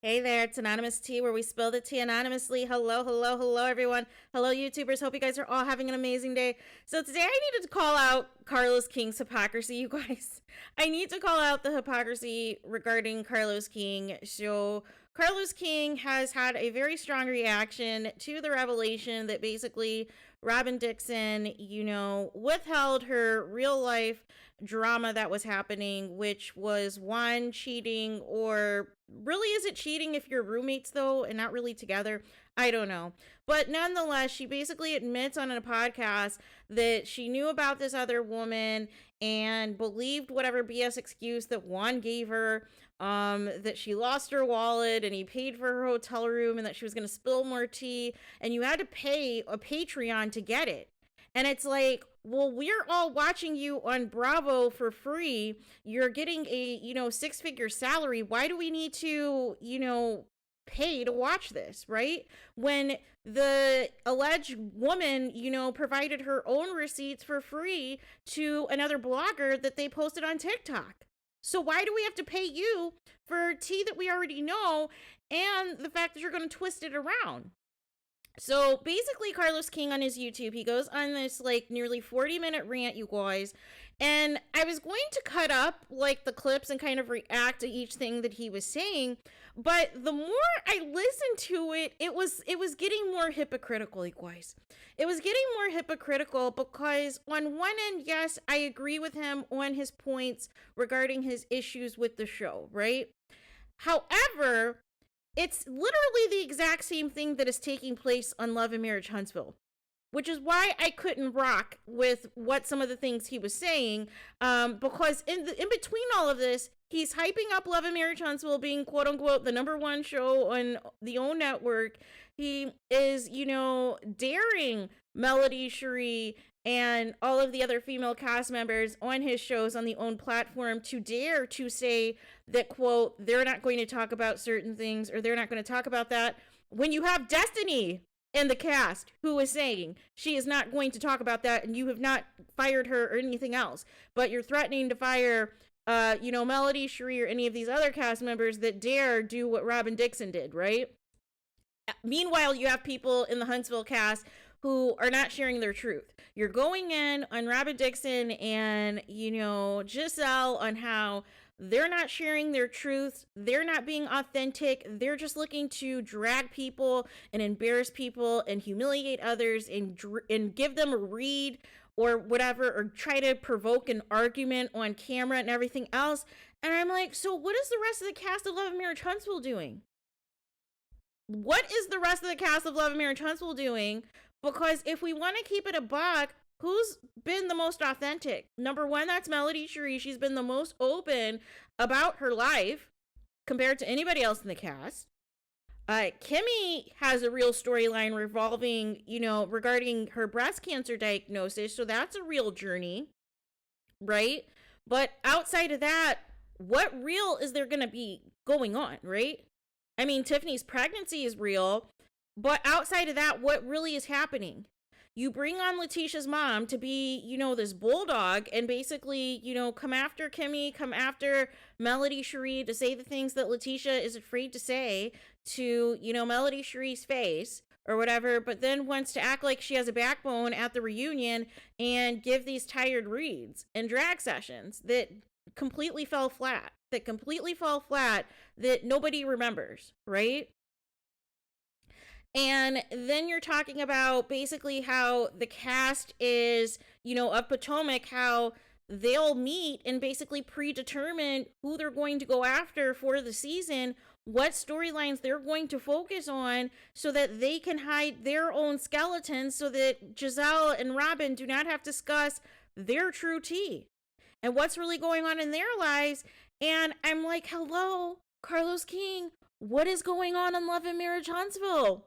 Hey there, it's Anonymous Tea, where we spill the tea anonymously. Hello, hello, hello, everyone. Hello, YouTubers. Hope you guys are all having an amazing day. So today I needed to call out Carlos King's hypocrisy, you guys. I need to call out the hypocrisy regarding Carlos King. So Carlos King has had a very strong reaction to the revelation that basically Robin Dixon, withheld her real life drama that was happening, which was one, cheating, or really is it cheating if you're roommates though and not really together? I don't know. But nonetheless, she basically admits on a podcast that she knew about this other woman and believed whatever BS excuse that Juan gave her, that she lost her wallet and he paid for her hotel room and that she was going to spill more tea and you had to pay a Patreon to get it. And it's like, well, we're all watching you on Bravo for free. You're getting a, six-figure salary. Why do we need to, pay to watch this, right? When the alleged woman, provided her own receipts for free to another blogger that they posted on TikTok. So why do we have to pay you for tea that we already know and the fact that you're going to twist it around? So basically, Carlos King on his YouTube, he goes on this nearly 40-minute rant, you guys. And I was going to cut up the clips and kind of react to each thing that he was saying. But the more I listened to it, it was getting more hypocritical, you guys. It was getting more hypocritical because on one end, yes, I agree with him on his points regarding his issues with the show, right? However, it's literally the exact same thing that is taking place on Love and Marriage Huntsville, which is why I couldn't rock with what some of the things he was saying, because in between all of this, he's hyping up Love and Marriage Huntsville being quote unquote the #1 show on the OWN network. He is, daring Melody, Cherie, and all of the other female cast members on his shows on the OWN platform to dare to say that, quote, they're not going to talk about certain things or they're not going to talk about that, when you have Destiny in the cast who is saying she is not going to talk about that and you have not fired her or anything else, but you're threatening to fire Melody, Cherie, or any of these other cast members that dare do what Robin Dixon did, right? Meanwhile, you have people in the Huntsville cast who are not sharing their truth. You're going in on Robin Dixon and, Giselle on how they're not sharing their truth. They're not being authentic. They're just looking to drag people and embarrass people and humiliate others and give them a read or whatever, or try to provoke an argument on camera and everything else. And I'm like, so what is the rest of the cast of Love and Marriage Huntsville doing? What is the rest of the cast of Love and Marriage Huntsville doing? Because if we want to keep it a buck, who's been the most authentic? #1, that's Melody Cherie. She's been the most open about her life compared to anybody else in the cast. Kimmy has a real storyline revolving, regarding her breast cancer diagnosis. So that's a real journey, right? But outside of that, what real is there going to be going on, right? I mean, Tiffany's pregnancy is real, but outside of that, what really is happening? You bring on Letitia's mom to be, this bulldog and basically, come after Kimmy, come after Melody Cherie to say the things that Letitia is afraid to say to, Melody Cherie's face or whatever, but then wants to act like she has a backbone at the reunion and give these tired reads and drag sessions that completely fell flat, that nobody remembers, right? And then you're talking about basically how the cast is, of Potomac, how they'll meet and basically predetermine who they're going to go after for the season, what storylines they're going to focus on so that they can hide their own skeletons so that Giselle and Robin do not have to discuss their true tea and what's really going on in their lives. And I'm like, hello, Carlos King, what is going on Love and Marriage Huntsville?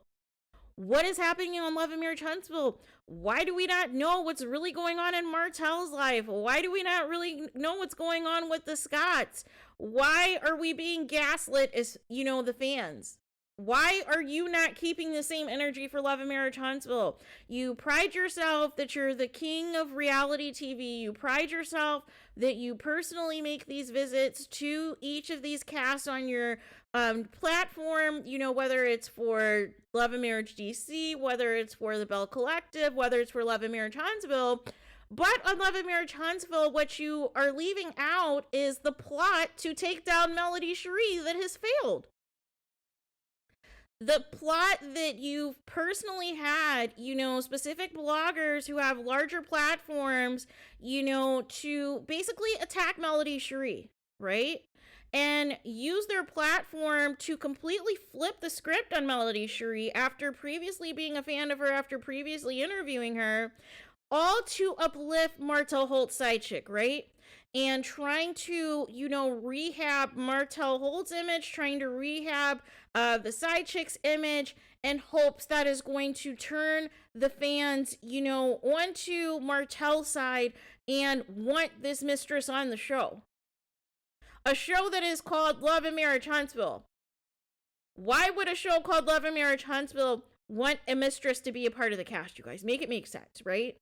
What is happening on Love and Marriage Huntsville? Why do we not know what's really going on in Martel's life? Why do we not really know what's going on with the Scotts? Why are we being gaslit as, the fans? Why are you not keeping the same energy for Love and Marriage Huntsville? You pride yourself that you're the king of reality TV. You pride yourself that you personally make these visits to each of these casts on your platform, you know, whether it's for Love and Marriage DC, whether it's for the Bell Collective, whether it's for Love and Marriage Huntsville. But on Love and Marriage Huntsville, what you are leaving out is the plot to take down Melody Cherie that has failed. The plot that you've personally had, you know, specific bloggers who have larger platforms, you know, to basically attack Melody Cherie, right? And use their platform to completely flip the script on Melody Cherie after previously being a fan of her, after previously interviewing her, all to uplift Martell Holt's side chick, right? And trying to, you know, rehab Martell Holt's image, trying to rehab the side chick's image, in hopes that is going to turn the fans, you know, onto Martell's side and want this mistress on the show. A show that is called Love and Marriage Huntsville. Why would a show called Love and Marriage Huntsville want a mistress to be a part of the cast, you guys? Make it make sense, right?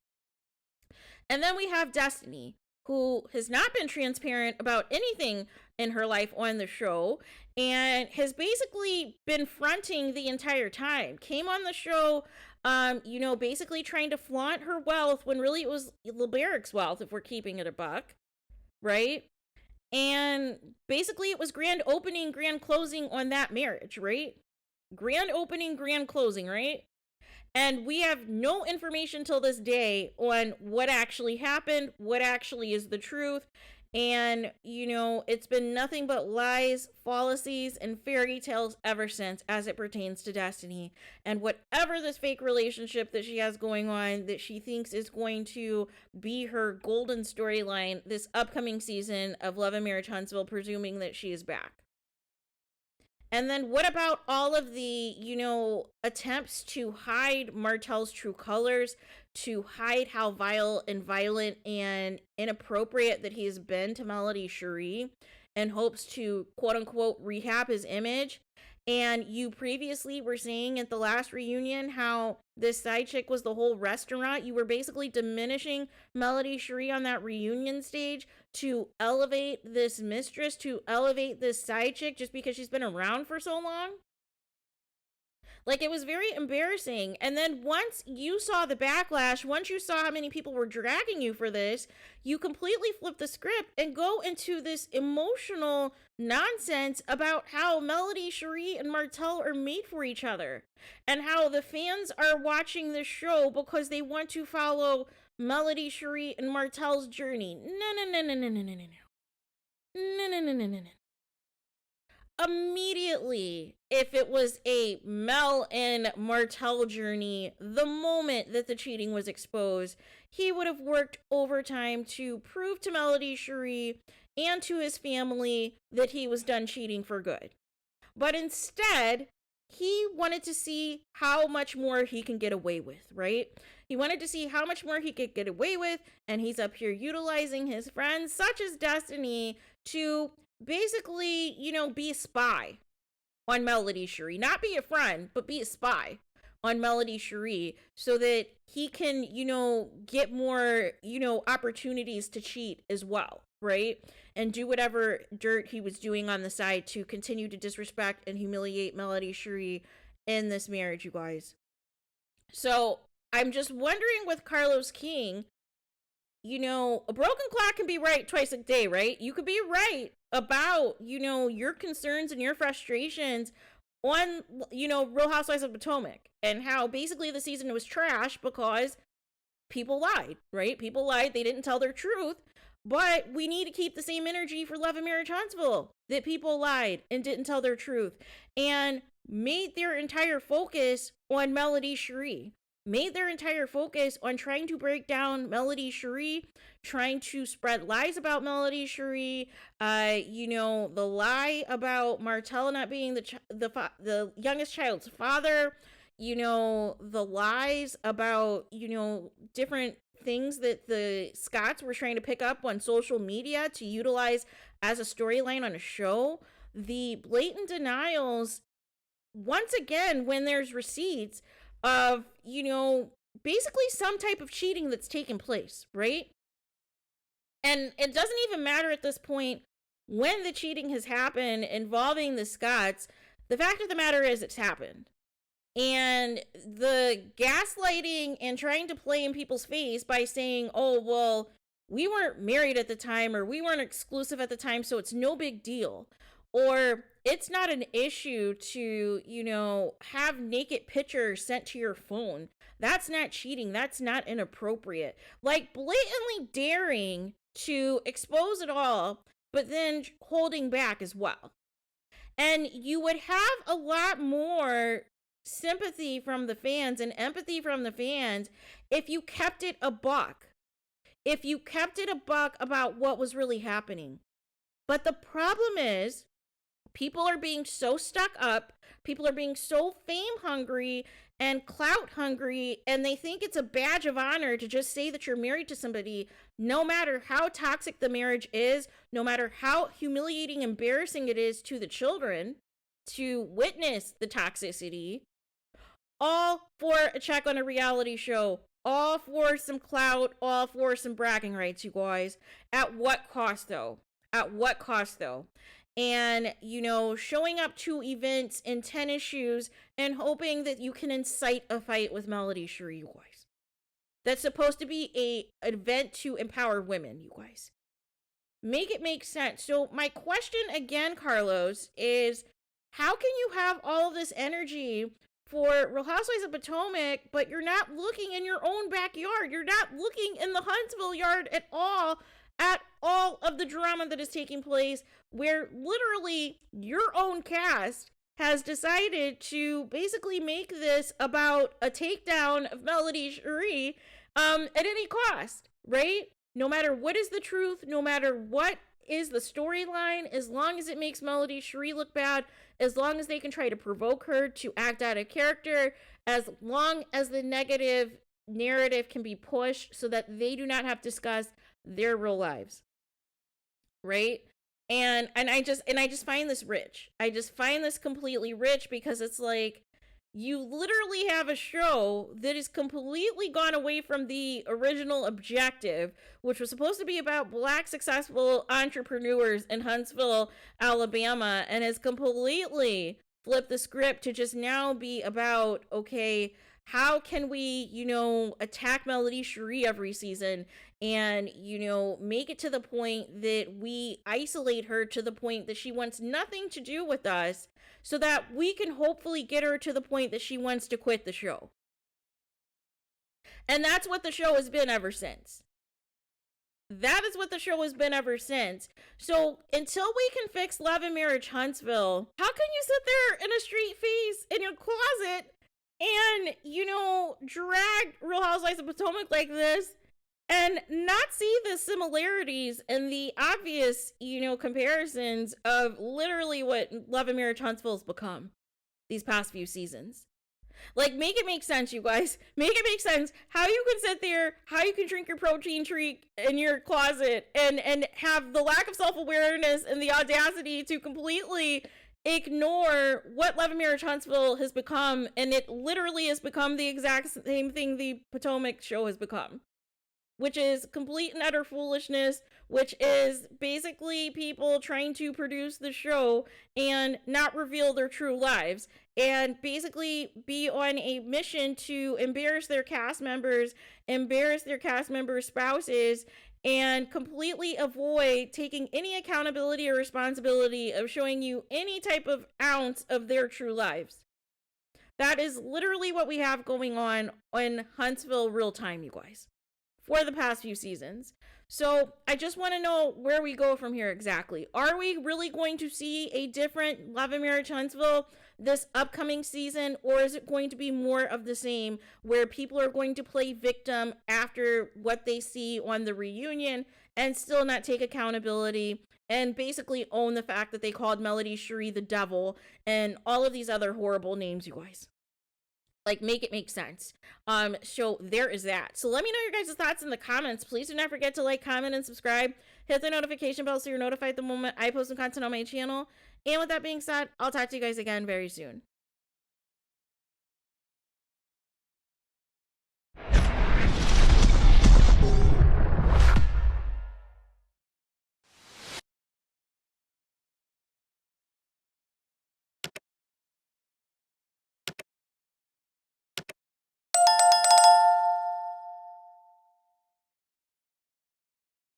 And then we have Destiny, who has not been transparent about anything in her life on the show and has basically been fronting the entire time. Came on the show, you know, basically trying to flaunt her wealth when really it was LeBarrick's wealth, if we're keeping it a buck, right? And basically it was grand opening, grand closing on that marriage, right? Grand opening, grand closing, right? And we have no information till this day on what actually happened, what actually is the truth. And, you know, it's been nothing but lies, fallacies, and fairy tales ever since as it pertains to Destiny. And whatever this fake relationship that she has going on that she thinks is going to be her golden storyline this upcoming season of Love and Marriage Huntsville, presuming that she is back. And then what about all of the, you know, attempts to hide Martell's true colors, to hide how vile and violent and inappropriate that he's been to Melody Cherie, in hopes to, quote unquote, rehab his image? And you previously were saying at the last reunion how this side chick was the whole restaurant. You were basically diminishing Melody Cherie on that reunion stage to elevate this mistress, to elevate this side chick just because she's been around for so long. Like, it was very embarrassing. And then once you saw the backlash, once you saw how many people were dragging you for this, you completely flip the script and go into this emotional nonsense about how Melody Cherie and Martell are made for each other, and how the fans are watching this show because they want to follow Melody Cherie and Martell's journey. No. Immediately, if it was a Mel and Martell journey, the moment that the cheating was exposed, he would have worked overtime to prove to Melody Cherie and to his family that he was done cheating for good. But instead, he wanted to see how much more he can get away with, right? He wanted to see how much more he could get away with, and he's up here utilizing his friends, such as Destiny, to basically, you know, be a spy on Melody Cherie. Not be a friend, but be a spy on Melody Cherie so that he can, you know, get more, you know, opportunities to cheat as well, right? And do whatever dirt he was doing on the side to continue to disrespect and humiliate Melody Cherie in this marriage, you guys. So I'm just wondering with Carlos King, you know, a broken clock can be right twice a day, right? You could be right about, you know, your concerns and your frustrations on, you know, Real Housewives of Potomac, and how basically the season was trash because people lied, right? People lied. They didn't tell their truth. But we need to keep the same energy for Love and Marriage Huntsville, that people lied and didn't tell their truth and made their entire focus on Melody Cherie. Made their entire focus on trying to break down Melody Cherie, trying to spread lies about Melody Cherie, you know, the lie about Martell not being the youngest child's father, you know, the lies about, you know, different things that the Scotts were trying to pick up on social media to utilize as a storyline on a show. The blatant denials once again, when there's receipts of, you know, basically some type of cheating that's taken place, right? And it doesn't even matter at this point when the cheating has happened involving the Scotts. The fact of the matter is it's happened. And the gaslighting and trying to play in people's face by saying, oh, well, we weren't married at the time, or we weren't exclusive at the time, so it's no big deal. Or it's not an issue to, you know, have naked pictures sent to your phone. That's not cheating. That's not inappropriate. Like blatantly daring to expose it all, but then holding back as well. And you would have a lot more sympathy from the fans and empathy from the fans if you kept it a buck. If you kept it a buck about what was really happening. But the problem is, people are being so stuck up, people are being so fame hungry and clout hungry, and they think it's a badge of honor to just say that you're married to somebody, no matter how toxic the marriage is, no matter how humiliating, embarrassing it is to the children to witness the toxicity, all for a check on a reality show, all for some clout, all for some bragging rights, you guys. At what cost, though? At what cost, though? And, you know, showing up to events in tennis shoes and hoping that you can incite a fight with Melody Cherie, you guys. That's supposed to be an event to empower women, you guys. Make it make sense. So my question again, Carlos, is how can you have all of this energy for Real Housewives of Potomac, but you're not looking in your own backyard? You're not looking in the Huntsville yard at all of the drama that is taking place, where literally your own cast has decided to basically make this about a takedown of Melody Cherie at any cost, right? No matter what is the truth, no matter what is the storyline, as long as it makes Melody Cherie look bad, as long as they can try to provoke her to act out of character, as long as the negative narrative can be pushed so that they do not have to discuss their real lives, right? And I just find this rich. I just find this completely rich, because it's like you literally have a show that is completely gone away from the original objective, which was supposed to be about Black successful entrepreneurs in Huntsville, Alabama, and has completely flipped the script to just now be about, okay, how can we, you know, attack Melody Cherie every season and, you know, make it to the point that we isolate her to the point that she wants nothing to do with us, so that we can hopefully get her to the point that she wants to quit the show. And that's what the show has been ever since. That is what the show has been ever since. So until we can fix Love and Marriage Huntsville, how can you sit there in a straight face in your closet and, you know, drag Real Housewives of Potomac like this and not see the similarities and the obvious, you know, comparisons of literally what Love and Marriage Huntsville has become these past few seasons? Like, make it make sense, you guys. Make it make sense how you can sit there, how you can drink your protein treat in your closet and have the lack of self-awareness and the audacity to completely ignore what Love and Marriage Huntsville has become, and it literally has become the exact same thing the Potomac show has become, which is complete and utter foolishness, which is basically people trying to produce the show and not reveal their true lives, and basically be on a mission to embarrass their cast members, embarrass their cast members' spouses, and completely avoid taking any accountability or responsibility of showing you any type of ounce of their true lives. That is literally what we have going on in Huntsville real time, you guys, for the past few seasons. So I just want to know where we go from here exactly. Are we really going to see a different Love and Marriage Huntsville this upcoming season, or is it going to be more of the same, where people are going to play victim after what they see on the reunion and still not take accountability and basically own the fact that they called Melody Cherie the devil and all of these other horrible names, you guys? Like, make it make sense. So there is that. So let me know your guys' thoughts in the comments. Please do not forget to like, comment, and subscribe. Hit the notification bell so you're notified the moment I post some content on my channel. And with that being said, I'll talk to you guys again very soon.